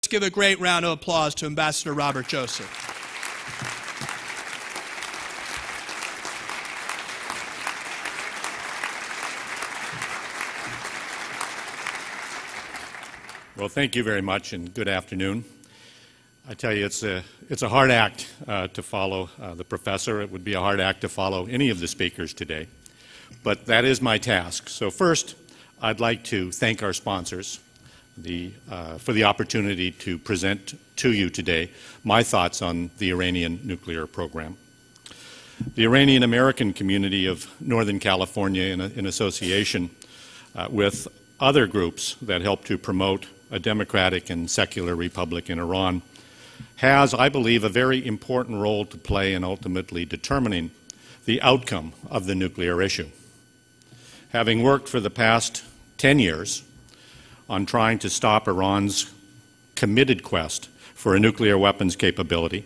give a great round of applause to Ambassador Robert Joseph. Well, thank you very much, and good afternoon. I tell you, it's a hard act to follow the professor. It would be a hard act to follow any of the speakers today, but that is my task. So first, I'd like to thank our sponsors for the opportunity to present to you today my thoughts on the Iranian nuclear program. The Iranian American community of Northern California, in association with other groups that help to promote a democratic and secular republic in Iran, has, I believe, a very important role to play in ultimately determining the outcome of the nuclear issue. Having worked for the past 10 years on trying to stop Iran's committed quest for a nuclear weapons capability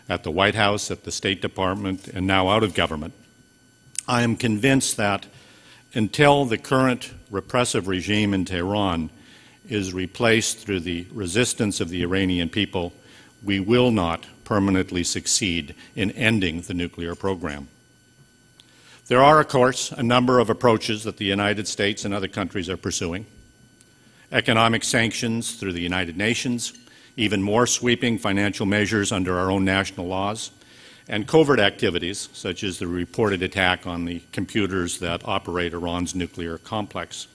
at the White House, at the State Department, and now out of government, I am convinced that until the current repressive regime in Tehran is replaced through the resistance of the Iranian people, we will not permanently succeed in ending the nuclear program. There are, of course, a number of approaches that the United States and other countries are pursuing. Economic sanctions through the United Nations, even more sweeping financial measures under our own national laws, and covert activities such as the reported attack on the computers that operate Iran's nuclear complex.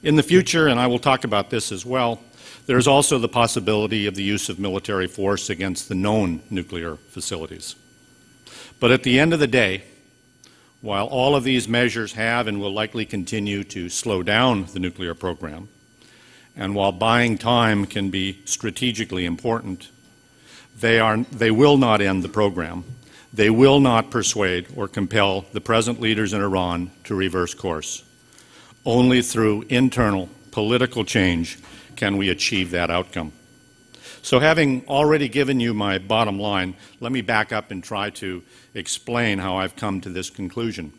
In the future, and I will talk about this as well, there is also the possibility of the use of military force against the known nuclear facilities. But at the end of the day, while all of these measures have and will likely continue to slow down the nuclear program, and while buying time can be strategically important, they will not end the program. They will not persuade or compel the present leaders in Iran to reverse course. Only through internal political change can we achieve that outcome. So having already given you my bottom line, let me back up and try to explain how I've come to this conclusion.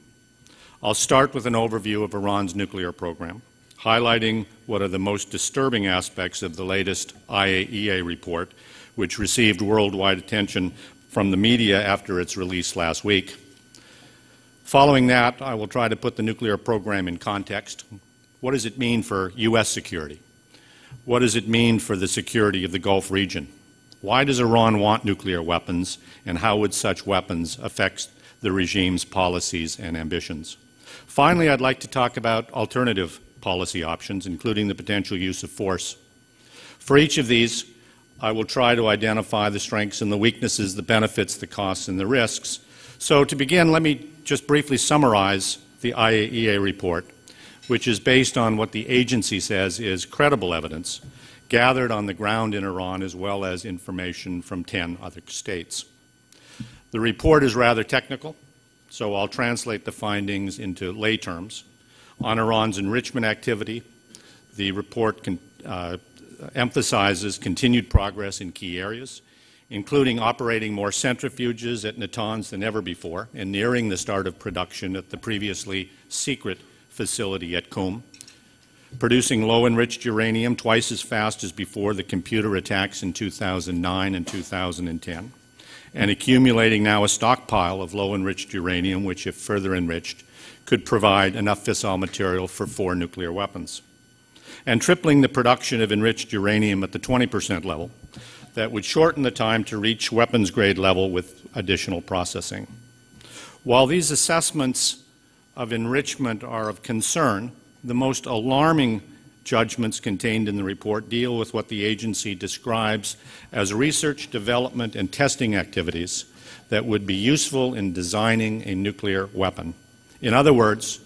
I'll start with an overview of Iran's nuclear program, highlighting what are the most disturbing aspects of the latest IAEA report, which received worldwide attention from the media after its release last week. Following that, I will try to put the nuclear program in context. What does it mean for U.S. security? What does it mean for the security of the Gulf region? Why does Iran want nuclear weapons, and how would such weapons affect the regime's policies and ambitions? Finally, I'd like to talk about alternative policy options, including the potential use of force. For each of these, I will try to identify the strengths and the weaknesses, the benefits, the costs, and the risks. So to begin, let me just briefly summarize the IAEA report, which is based on what the agency says is credible evidence gathered on the ground in Iran, as well as information from 10 other states. The report is rather technical, so I'll translate the findings into lay terms. On Iran's enrichment activity, the report emphasizes continued progress in key areas, including operating more centrifuges at Natanz than ever before and nearing the start of production at the previously secret facility at Qom, producing low-enriched uranium twice as fast as before the computer attacks in 2009 and 2010, and accumulating now a stockpile of low-enriched uranium, which, if further enriched, could provide enough fissile material for 4 nuclear weapons, and tripling the production of enriched uranium at the 20% level that would shorten the time to reach weapons-grade level with additional processing. While these assessments of enrichment are of concern, the most alarming judgments contained in the report deal with what the agency describes as research, development, and testing activities that would be useful in designing a nuclear weapon. In other words,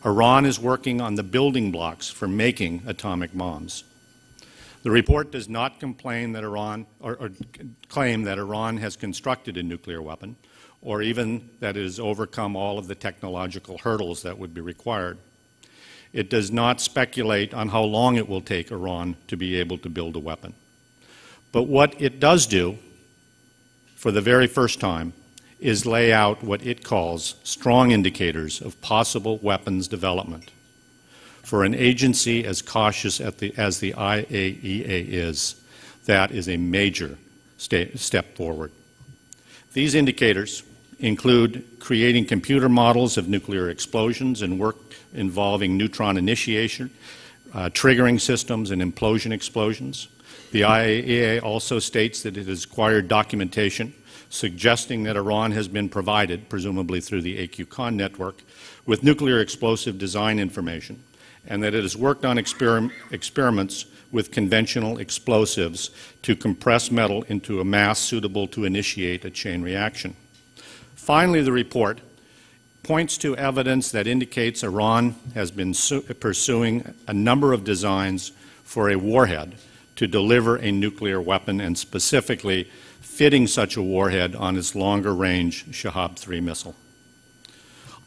Iran is working on the building blocks for making atomic bombs. The report does not complain that Iran, or claim that Iran has constructed a nuclear weapon, or even that it has overcome all of the technological hurdles that would be required. It does not speculate on how long it will take Iran to be able to build a weapon. But what it does do, for the very first time, is lay out what it calls strong indicators of possible weapons development. For an agency as cautious as the IAEA is, that is a major step forward. These indicators include creating computer models of nuclear explosions and work involving neutron initiation, triggering systems, and implosion explosions. The IAEA also states that it has acquired documentation suggesting that Iran has been provided, presumably through the AQCON network, with nuclear explosive design information, and that it has worked on experiments with conventional explosives to compress metal into a mass suitable to initiate a chain reaction. Finally, the report points to evidence that indicates Iran has been pursuing a number of designs for a warhead to deliver a nuclear weapon, and specifically fitting such a warhead on its longer-range Shahab-3 missile.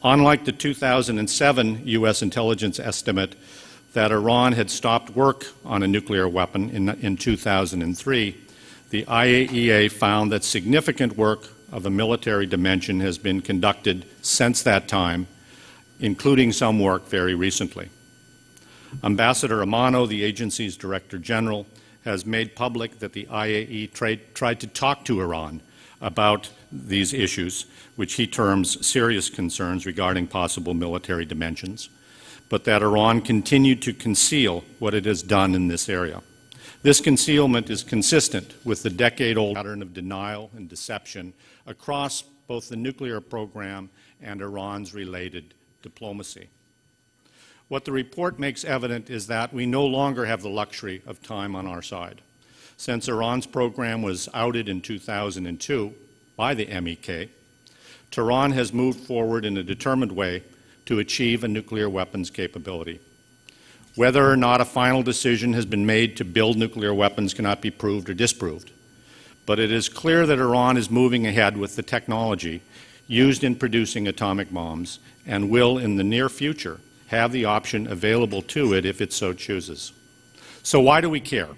Unlike the 2007 U.S. intelligence estimate that Iran had stopped work on a nuclear weapon in 2003, the IAEA found that significant work of a military dimension has been conducted since that time, including some work very recently. Ambassador Amano, the agency's Director General, has made public that the IAEA tried to talk to Iran about these issues, which he terms serious concerns regarding possible military dimensions, but that Iran continued to conceal what it has done in this area. This concealment is consistent with the decade-old pattern of denial and deception across both the nuclear program and Iran's related diplomacy. What the report makes evident is that we no longer have the luxury of time on our side. Since Iran's program was outed in 2002 by the MEK, Tehran has moved forward in a determined way to achieve a nuclear weapons capability. Whether or not a final decision has been made to build nuclear weapons cannot be proved or disproved, but it is clear that Iran is moving ahead with the technology used in producing atomic bombs and will, in the near future, have the option available to it if it so chooses. So why do we care?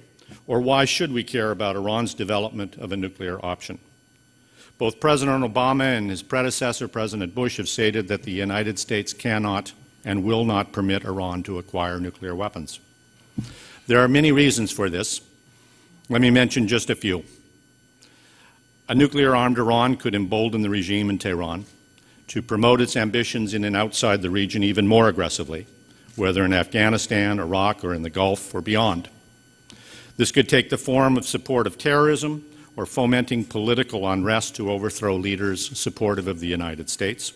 Or why should we care about Iran's development of a nuclear option? Both President Obama and his predecessor, President Bush, have stated that the United States cannot and will not permit Iran to acquire nuclear weapons. There are many reasons for this. Let me mention just a few. A nuclear-armed Iran could embolden the regime in Tehran to promote its ambitions in and outside the region even more aggressively, whether in Afghanistan, Iraq, or in the Gulf, or beyond. This could take the form of support of terrorism or fomenting political unrest to overthrow leaders supportive of the United States.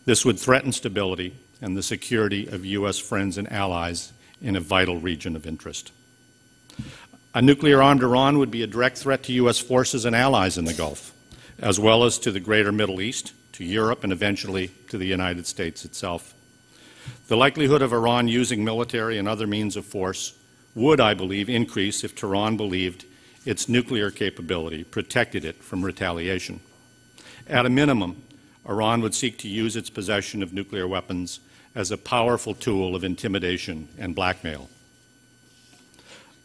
This would threaten stability and the security of U.S. friends and allies in a vital region of interest. A nuclear-armed Iran would be a direct threat to U.S. forces and allies in the Gulf, as well as to the greater Middle East, to Europe, and eventually to the United States itself. The likelihood of Iran using military and other means of force would, I believe, increase if Tehran believed its nuclear capability protected it from retaliation. At a minimum, Iran would seek to use its possession of nuclear weapons as a powerful tool of intimidation and blackmail.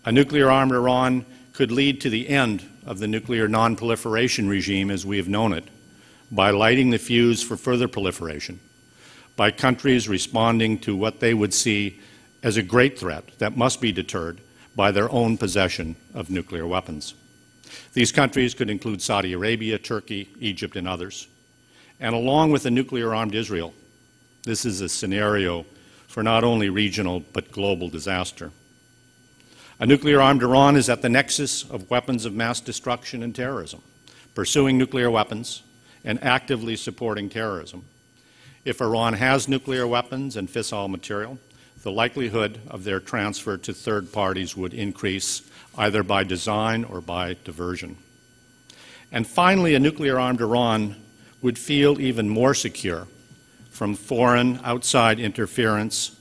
A nuclear-armed Iran could lead to the end of the nuclear non-proliferation regime as we have known it, by lighting the fuse for further proliferation, by countries responding to what they would see as a great threat that must be deterred by their own possession of nuclear weapons. These countries could include Saudi Arabia, Turkey, Egypt, and others. And along with a nuclear-armed Israel, this is a scenario for not only regional but global disaster. A nuclear-armed Iran is at the nexus of weapons of mass destruction and terrorism, pursuing nuclear weapons and actively supporting terrorism. If Iran has nuclear weapons and fissile material, the likelihood of their transfer to third parties would increase either by design or by diversion. And finally, a nuclear-armed Iran would feel even more secure from foreign outside interference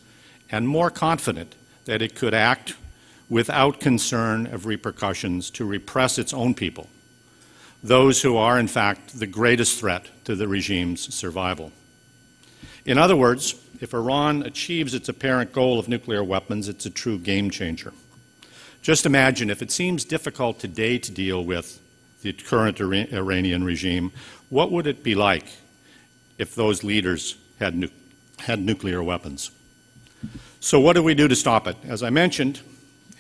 and more confident that it could act without concern of repercussions to repress its own people, those who are, in fact, the greatest threat to the regime's survival. In other words, if Iran achieves its apparent goal of nuclear weapons, it's a true game changer. Just imagine if it seems difficult today to deal with the current Iranian regime, what would it be like if those leaders had nuclear weapons? So what do we do to stop it? As I mentioned,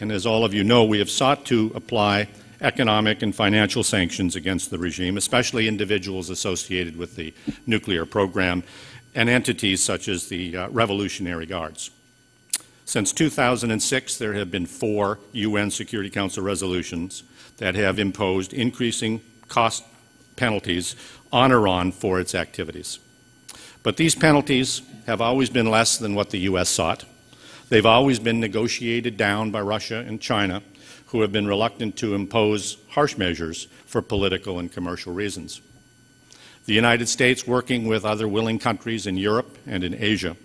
and as all of you know, we have sought to apply economic and financial sanctions against the regime, especially individuals associated with the nuclear program and entities such as the Revolutionary Guards. Since 2006, there have been 4 UN Security Council resolutions that have imposed increasing cost penalties on Iran for its activities. But these penalties have always been less than what the U.S. sought. They've always been negotiated down by Russia and China, who have been reluctant to impose harsh measures for political and commercial reasons. The United States, working with other willing countries in Europe and in Asia,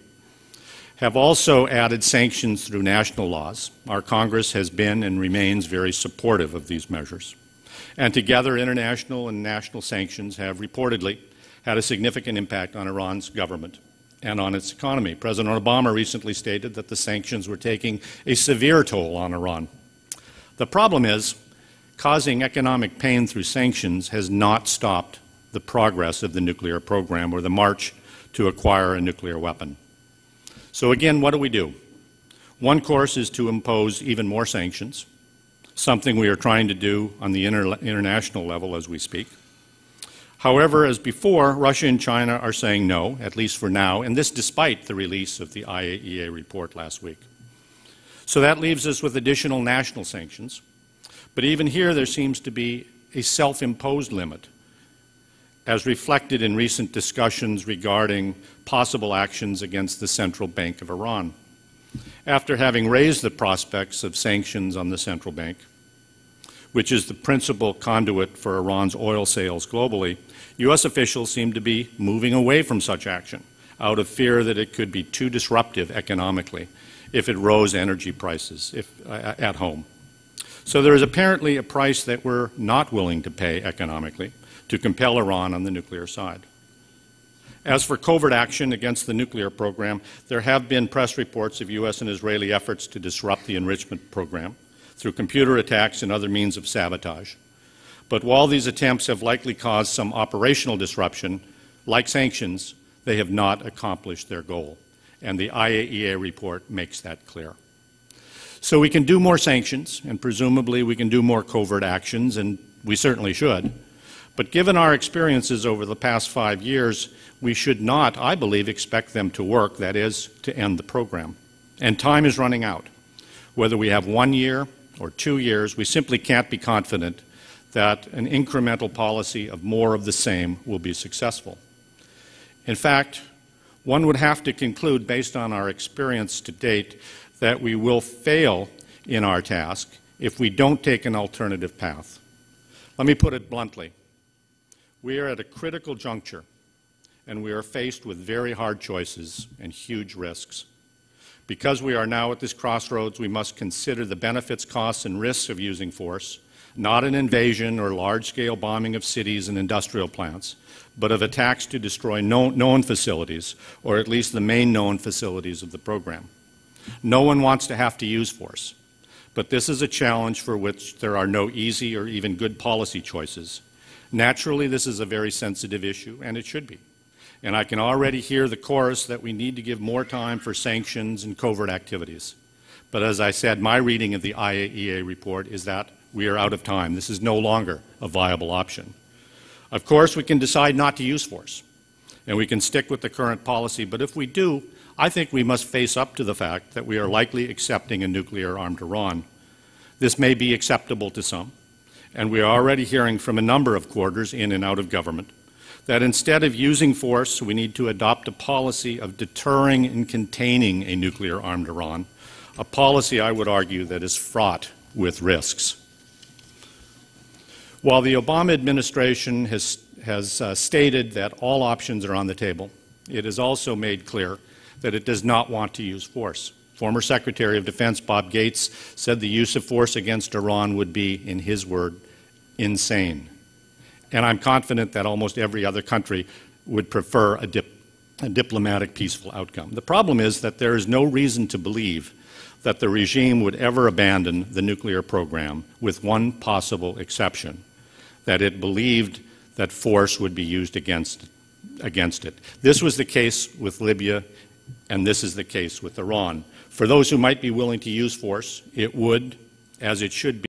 have also added sanctions through national laws. Our Congress has been and remains very supportive of these measures. And together, international and national sanctions have reportedly had a significant impact on Iran's government and on its economy. President Obama recently stated that the sanctions were taking a severe toll on Iran. The problem is, causing economic pain through sanctions has not stopped the progress of the nuclear program or the march to acquire a nuclear weapon. So again, what do? One course is to impose even more sanctions, something we are trying to do on the international level as we speak. However, as before, Russia and China are saying no, at least for now, and this despite the release of the IAEA report last week. So that leaves us with additional national sanctions. But even here, there seems to be a self-imposed limit, as reflected in recent discussions regarding possible actions against the Central Bank of Iran. After having raised the prospects of sanctions on the central bank, which is the principal conduit for Iran's oil sales globally, U.S. officials seem to be moving away from such action out of fear that it could be too disruptive economically if it rose energy prices at home. So there is apparently a price that we're not willing to pay economically to compel Iran on the nuclear side. As for covert action against the nuclear program, there have been press reports of U.S. and Israeli efforts to disrupt the enrichment program through computer attacks and other means of sabotage. But while these attempts have likely caused some operational disruption, like sanctions, they have not accomplished their goal. And the IAEA report makes that clear. So we can do more sanctions, and presumably we can do more covert actions, and we certainly should. But given our experiences over the past 5 years, we should not, I believe, expect them to work, that is, to end the program. And time is running out. Whether we have 1 year or 2 years, we simply can't be confident that an incremental policy of more of the same will be successful. In fact, one would have to conclude, based on our experience to date, that we will fail in our task if we don't take an alternative path. Let me put it bluntly. We are at a critical juncture, and we are faced with very hard choices and huge risks. Because we are now at this crossroads, we must consider the benefits, costs, and risks of using force, not an invasion or large-scale bombing of cities and industrial plants, but of attacks to destroy known facilities, or at least the main known facilities of the program. No one wants to have to use force, but this is a challenge for which there are no easy or even good policy choices. Naturally, this is a very sensitive issue, and it should be. And I can already hear the chorus that we need to give more time for sanctions and covert activities. But as I said, my reading of the IAEA report is that we are out of time. This is no longer a viable option. Of course, we can decide not to use force, and we can stick with the current policy, but if we do, I think we must face up to the fact that we are likely accepting a nuclear-armed Iran. This may be acceptable to some, and we are already hearing from a number of quarters in and out of government that instead of using force, we need to adopt a policy of deterring and containing a nuclear-armed Iran, a policy, I would argue, that is fraught with risks. While the Obama administration has stated that all options are on the table, it has also made clear that it does not want to use force. Former Secretary of Defense Bob Gates said the use of force against Iran would be, in his word, insane. And I'm confident that almost every other country would prefer a diplomatic, peaceful outcome. The problem is that there is no reason to believe that the regime would ever abandon the nuclear program, with one possible exception, that it believed that force would be used against it. This was the case with Libya, and this is the case with Iran. For those who might be willing to use force, it would as it should be.